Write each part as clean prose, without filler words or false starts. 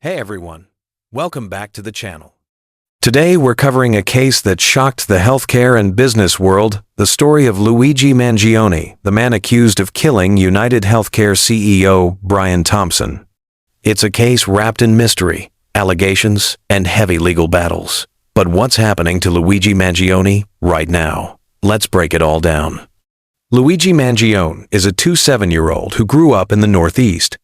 Hey everyone, welcome back to the channel. Today we're covering a case that shocked the healthcare and business world, the story of Luigi Mangione, the man accused of killing UnitedHealthcare CEO Brian Thompson. It's a case wrapped in mystery, allegations, and heavy legal battles. But what's happening to Luigi Mangione right now? Let's break it all down. Luigi Mangione is a 27-year-old who grew up in the Northeast.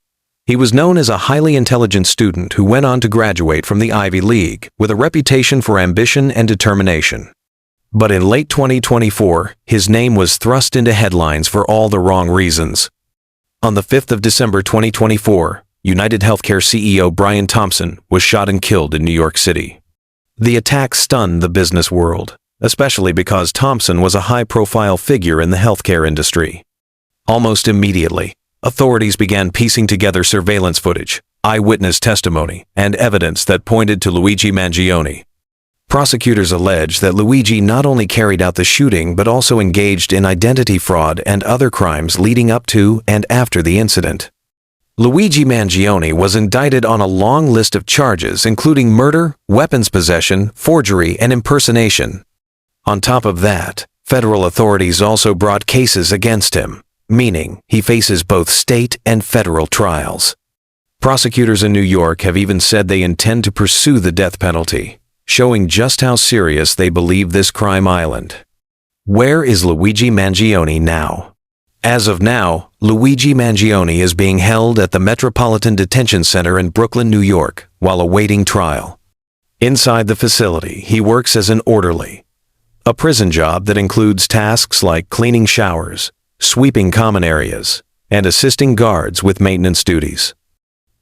He was known as a highly intelligent student who went on to graduate from the Ivy League with a reputation for ambition and determination. But in late 2024, his name was thrust into headlines for all the wrong reasons. On the 5th of December 2024, UnitedHealthcare CEO Brian Thompson was shot and killed in New York City. The attack stunned the business world, especially because Thompson was a high-profile figure in the healthcare industry. Almost immediately, authorities began piecing together surveillance footage, eyewitness testimony, and evidence that pointed to Luigi Mangione. Prosecutors allege that Luigi not only carried out the shooting but also engaged in identity fraud and other crimes leading up to and after the incident. Luigi Mangione was indicted on a long list of charges including murder, weapons possession, forgery, and impersonation. On top of that, federal authorities also brought cases against him, meaning he faces both state and federal trials. Prosecutors in New York have even said they intend to pursue the death penalty, showing just how serious they believe this crime island. Where is Luigi Mangione now? As of now, Luigi Mangione is being held at the Metropolitan Detention Center in Brooklyn, New York, while awaiting trial. Inside the facility, he works as an orderly, a prison job that includes tasks like cleaning showers, sweeping common areas, and assisting guards with maintenance duties.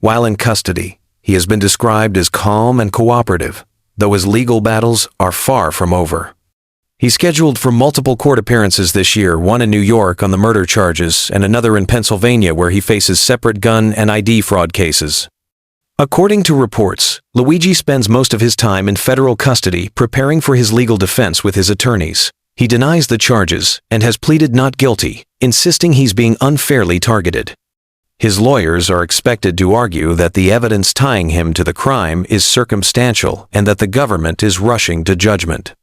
While in custody, he has been described as calm and cooperative, though his legal battles are far from over. He's scheduled for multiple court appearances this year, one in New York on the murder charges and another in Pennsylvania where he faces separate gun and ID fraud cases. According to reports, Luigi spends most of his time in federal custody preparing for his legal defense with his attorneys. He denies the charges and has pleaded not guilty, insisting he's being unfairly targeted. His lawyers are expected to argue that the evidence tying him to the crime is circumstantial and that the government is rushing to judgment.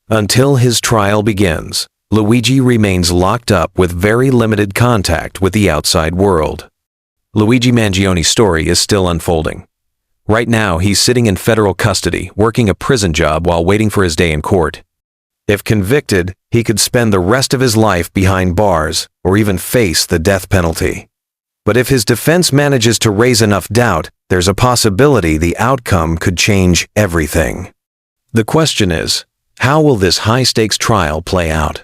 Until his trial begins, Luigi remains locked up with very limited contact with the outside world. Luigi Mangione's story is still unfolding. Right now, he's sitting in federal custody, working a prison job while waiting for his day in court. If convicted, he could spend the rest of his life behind bars or even face the death penalty. But if his defense manages to raise enough doubt, there's a possibility the outcome could change everything. The question is, how will this high-stakes trial play out?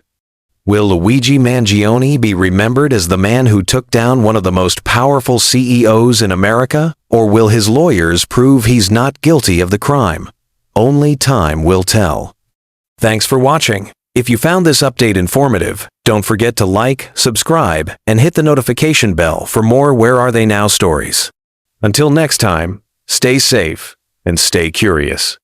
Will Luigi Mangione be remembered as the man who took down one of the most powerful CEOs in America, or will his lawyers prove he's not guilty of the crime? Only time will tell. Thanks for watching. If you found this update informative, don't forget to like, subscribe, and hit the notification bell for more Where Are They Now stories. Until next time, stay safe and stay curious.